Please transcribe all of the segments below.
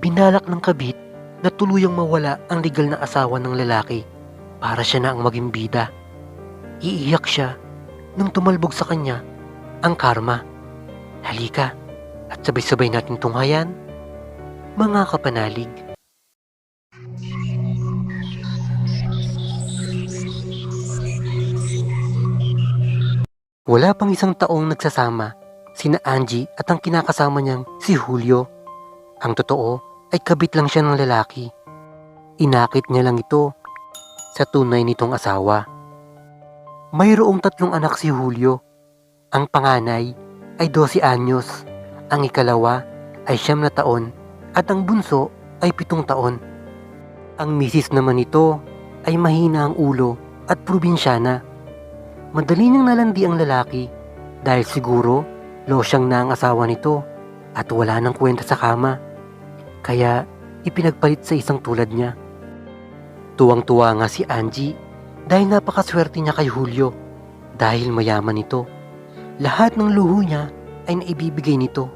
Binalak ng kabit na tuluyang mawala ang legal na asawa ng lalaki para siya na ang maging bida. Iiyak siya nung tumalbog sa kanya ang karma. Halika at sabay-sabay natin tunghayan, mga kapanalig. Wala pang isang taong nagsasama sina Angie at ang kinakasama niyang si Julio. Ang totoo ay kabit lang siya ng lalaki. Inakit niya lang ito sa tunay nitong asawa. Mayroong 3 anak si Julio. Ang panganay ay 12 anyos, ang ikalawa ay 9 na taon at ang bunso ay 7 taon. Ang misis naman nito ay mahina ang ulo at probinsyana. Madali niyang nalandi ang lalaki dahil siguro losyang na ang asawa nito at wala nang kwenta sa kama. Kaya ipinagpalit sa isang tulad niya. Tuwang-tuwa nga si Angie dahil napakaswerte niya kay Julio dahil mayaman ito. Lahat ng luho niya ay naibibigay nito.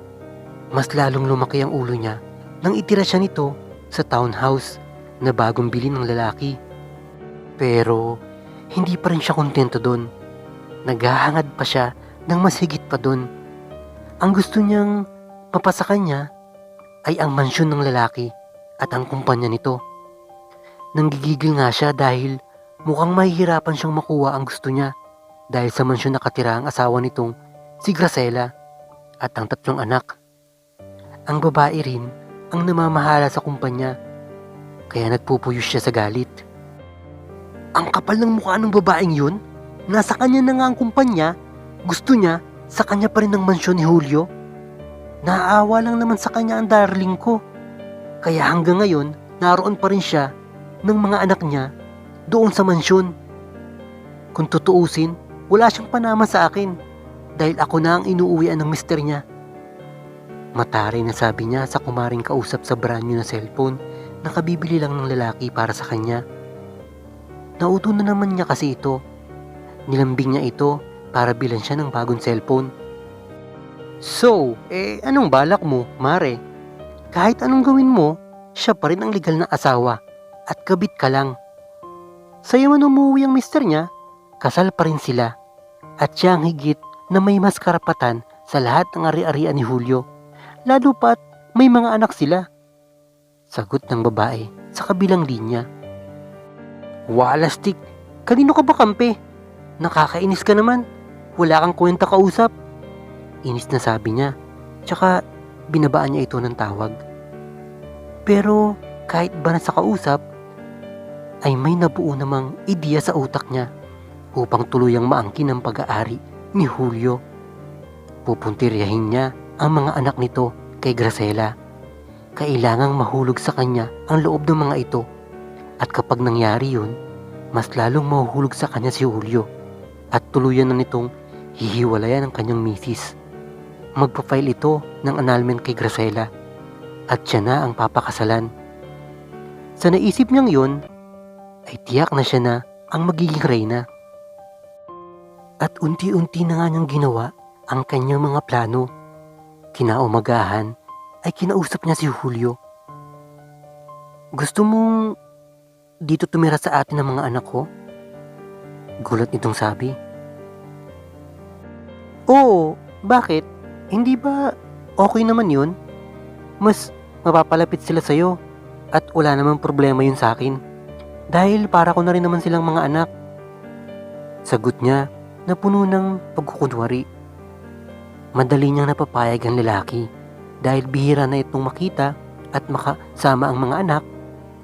Mas lalong lumaki ang ulo niya nang itira siya nito sa townhouse na bagong bili ng lalaki. Pero hindi pa rin siya kontento doon. Naghahangad pa siya ng mas higit pa doon. Ang gusto niyang papasakan niya ay ang mansyon ng lalaki at ang kumpanya nito. Nanggigigil nga siya dahil mukhang mahihirapan siyang makuha ang gusto niya dahil sa mansyon nakatira ang asawa nitong si Graciela at ang 3 anak. Ang babae rin ang namamahala sa kumpanya kaya nagpupuyos siya sa galit. Ang kapal ng mukha ng babaeng yun, nasa kanya na nga ang kumpanya, gusto niya sa kanya pa rin ang mansyon ni Julio. Naaawa lang naman sa kanya ang darling ko. Kaya hanggang ngayon, naroon pa rin siya ng mga anak niya doon sa mansyon. Kung tutuusin, wala siyang panama sa akin dahil ako na ang inuuwian ng mister niya. Matari na sabi niya sa kumaring kausap sa brand new na cellphone na kabibili lang ng lalaki para sa kanya. Nauto na naman niya kasi ito. Nilambing niya ito para bilan siya ng bagong cellphone. So, anong balak mo, Mare? Kahit anong gawin mo, siya pa rin ang legal na asawa at kabit ka lang. Sa'yo man umuwi ang mister niya, kasal pa rin sila at siya ang higit na may mas karapatan sa lahat ng ari-arian ni Julio, lalo pa't may mga anak sila. Sagot ng babae sa kabilang linya. Walastik, kanino ka ba kampe? Nakakainis ka naman, wala kang kwenta kausap. Inis na sabi niya, tsaka binabaan niya ito ng tawag. Pero kahit ba na sa kausap, ay may nabuo namang ideya sa utak niya upang tuluyang maangkin ang pag-aari ni Julio. Pupuntiryahin niya ang mga anak nito kay Graciela. Kailangang mahulog sa kanya ang loob ng mga ito at kapag nangyari yun, mas lalong mahuhulog sa kanya si Julio at tuluyan na nitong hihiwalayan ang kanyang misis. Magpa-file ito ng annulment kay Graciela at siya na ang papakasalan. Sa naisip niyang yun, ay tiyak na siya na ang magiging reyna. At unti-unti na nga niyang ginawa ang kanyang mga plano. Kinaumagahan ay kinausap niya si Julio. Gusto mong dito tumira sa atin ng mga anak ko? Gulat nitong sabi. Oo, bakit? Hindi ba okay naman yun? Mas mapapalapit sila sa'yo at wala namang problema yun sa akin. Dahil para ko na rin naman silang mga anak. Sagot niya na puno ng pagkukunwari. Madali niyang napapayag ang lalaki dahil bihira na itong makita at makasama ang mga anak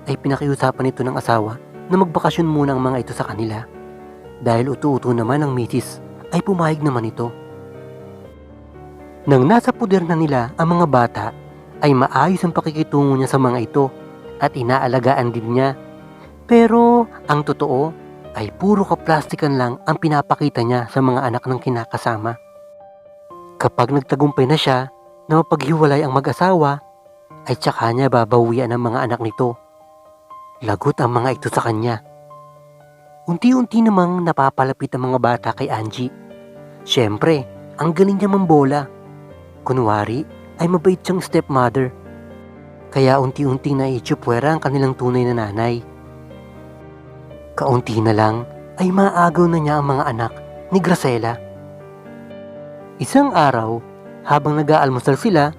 ay pinakiusapan ito ng asawa na magbakasyon muna ang mga ito sa kanila. Dahil utu-utu naman ang misis ay pumayag naman ito. Nang nasa puder na nila ang mga bata ay maayos ang pakikitungo niya sa mga ito at inaalagaan din niya. Pero ang totoo ay puro kaplastikan lang ang pinapakita niya sa mga anak ng kinakasama. Kapag nagtagumpay na siya na mapaghiwalay ang mag-asawa, ay tsaka niya babawian ang mga anak nito. Lagot ang mga ito sa kanya. Unti-unti namang napapalapit ang mga bata kay Angie. Siyempre, ang galing niya mambola. Kunwari ay mabait siyang stepmother. Kaya unti-unting naitsupwera ang kanilang tunay na nanay. Kaunti na lang ay maagaw na niya ang mga anak ni Graciela. Isang araw, habang nag-aalmusal sila,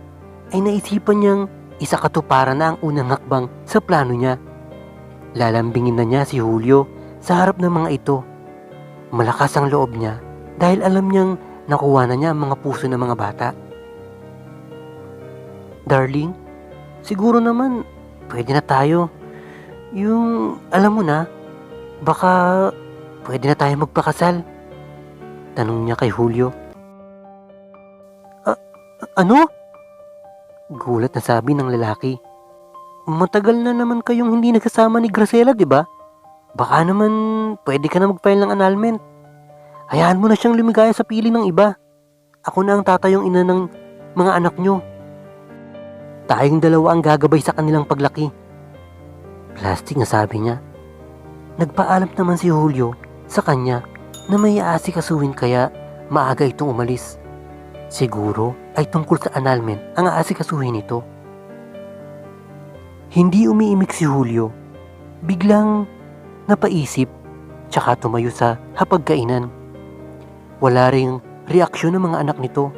ay naisipan niyang isakatuparan na ang unang hakbang sa plano niya. Lalambingin na niya si Julio sa harap ng mga ito. Malakas ang loob niya dahil alam niyang nakuha na niya ang mga puso ng mga bata. Darling, siguro naman pwede na tayo. Yung alam mo na, baka pwede na tayo magpakasal. Tanong niya kay Julio. Ano? Gulat na sabi ng lalaki. Matagal na naman kayong hindi nagkasama ni Graciela, di ba? Baka naman pwede ka na mag-file ng annulment. Hayaan mo na siyang lumigaya sa piling ng iba. Ako na ang tatayong ina ng mga anak nyo. Tayong dalawa ang gagabay sa kanilang paglaki. Plastic na sabi niya. Nagpaalam naman si Julio sa kanya na may aasikasuhin kaya maaga itong umalis. Siguro ay tungkol sa annulment ang aasikasuhin ito. Hindi umiimik si Julio. Biglang napaisip tsaka tumayo sa hapagkainan. Wala ring reaksyon ng mga anak nito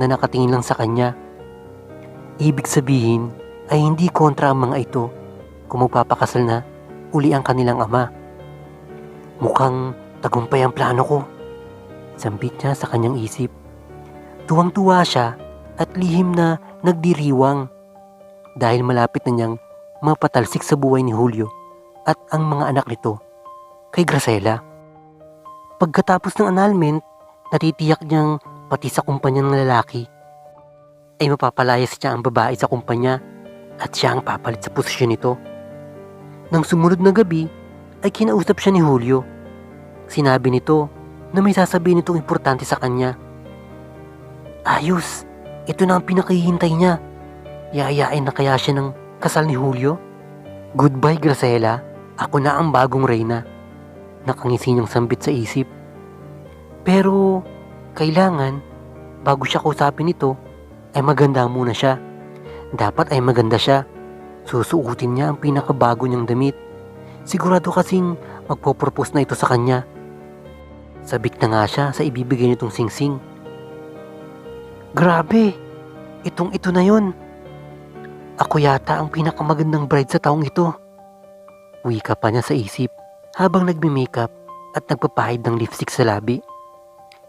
na nakatingin lang sa kanya. Ibig sabihin ay hindi kontra ang mga ito kung magpapakasal na uli ang kanilang ama. Mukhang tagumpay ang plano ko. Sambit niya sa kanyang isip. Tuwang-tuwa siya at lihim na nagdiriwang dahil malapit na niyang mapatalsik sa buhay ni Julio at ang mga anak nito kay Graciela. Pagkatapos ng annulment, natitiyak niyang pati sa kumpanya ng lalaki ay mapapalayas niya ang babae sa kumpanya at siya ang papalit sa posisyon nito. Nang sumunod na gabi ay kinausap siya ni Julio. Sinabi nito na may sasabihin nitong importante sa kanya. Ayos, ito na ang pinakahihintay niya. Yayain na kaya siya ng kasal ni Julio? Goodbye Graciela, ako na ang bagong reyna. Nakangisi niyang sambit sa isip. Pero kailangan, bago siya kausapin ito, ay maganda muna siya. Dapat ay maganda siya. Susuotin niya ang pinakabago niyang damit. Sigurado kasing magpo-propose na ito sa kanya. Sabik na nga siya sa ibibigay nitong singsing. Grabe, ito na yon. Ako yata ang pinakamagandang bride sa taong ito. Wika pa niya sa isip habang nagme-makeup at nagpapahid ng lipstick sa labi.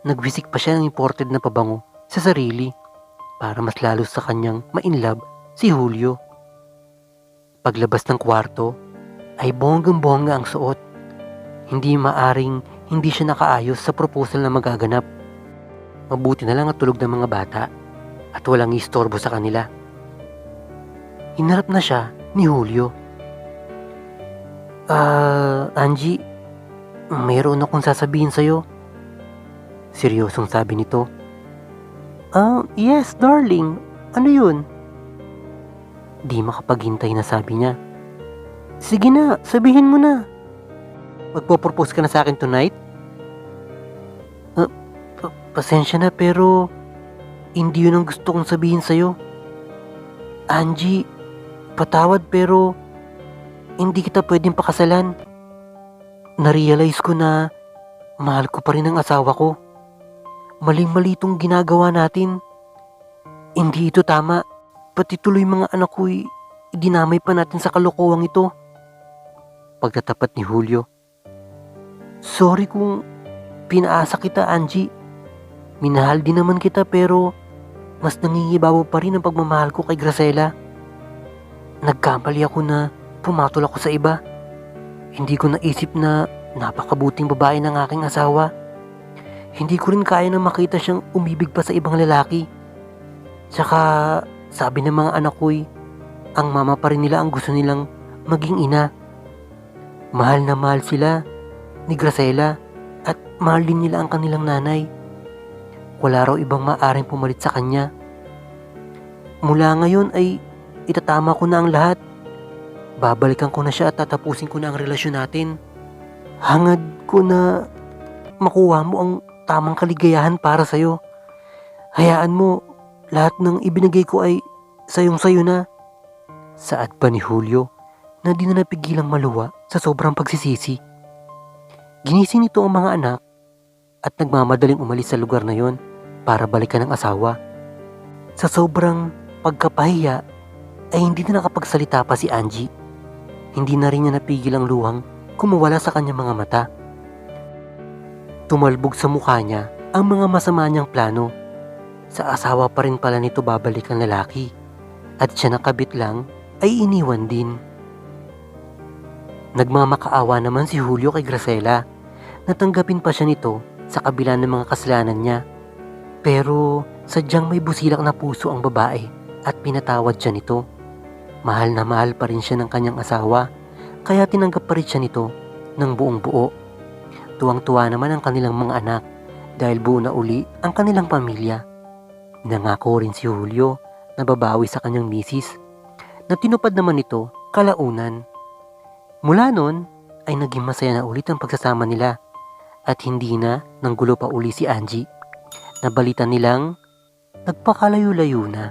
Nagwisik pa siya ng imported na pabango sa sarili para mas lalo sa kanyang ma-inlove si Julio. Paglabas ng kwarto ay bonggang-bongga ang suot. Hindi maaring hindi siya nakaayos sa proposal na magaganap. Mabuti na lang at tulog ng mga bata at walang istorbo sa kanila. Hinarap na siya ni Julio. Angie, mayroon akong sasabihin sa'yo. Seryosong sabi nito. Yes darling, ano yun? Di makapaghintay na sabi niya. Sige na, sabihin mo na. Magpo-propose ka na sa akin tonight? Pasensya na pero hindi yun ang gusto kong sabihin sa'yo. Angie, patawad pero hindi kita pwedeng pakasalan. Narealize ko na mahal ko pa rin ang asawa ko. Maling-mali itong ginagawa natin. Hindi ito tama. Pati tuloy mga anak ko'y dinamay pa natin sa kalokohang ito. Pagkatapat ni Julio. Sorry kung pinaasa kita, Angie. Minahal din naman kita pero mas nangingibabaw pa rin ang pagmamahal ko kay Graciela. Nagkamali ako na pumatol ako sa iba. Hindi ko naisip na napakabuting babae ng aking asawa. Hindi ko rin kaya na makita siyang umibig pa sa ibang lalaki. Tsaka sabi ng mga anak ko'y ang mama pa rin nila ang gusto nilang maging ina. Mahal na mahal sila ni Graciela at mahal din nila ang kanilang nanay. Wala raw ibang maaaring pumalit sa kanya. Mula ngayon ay itatama ko na ang lahat. Babalikan ko na siya at tatapusin ko na ang relasyon natin. Hangad ko na makuha mo ang tamang kaligayahan para sa'yo. Hayaan mo, lahat ng ibinigay ko ay sayong-sayo na. Saad pa ni Julio na di na napigilang maluwa sa sobrang pagsisisi. Ginising nito ang mga anak at nagmamadaling umalis sa lugar na yon para balikan ang asawa. Sa sobrang pagkapahiya ay hindi na nakapagsalita pa si Angie. Hindi na rin niya napigil ang luhang kumawala sa kanyang mga mata. Tumalbog sa mukha niya ang mga masama niyang plano. Sa asawa pa rin pala nito babalik ang lalaki at siya nakabit lang ay iniwan din. Nagmamakaawa naman si Julio kay Graciela. Natanggapin pa siya nito sa kabila ng mga kasalanan niya. Pero sadyang may busilak na puso ang babae at pinatawad siya nito. Mahal na mahal pa rin siya ng kanyang asawa kaya tinanggap pa rin siya nito ng buong buo. Tuwang-tuwa naman ang kanilang mga anak dahil buo na uli ang kanilang pamilya. Nangako rin si Julio na babawi sa kanyang misis na tinupad naman ito kalaunan. Mula noon ay naging masaya na ulit ang pagsasama nila at hindi na nanggulo pa uli si Angie. Nabalita nilang nagpakalayo-layo na.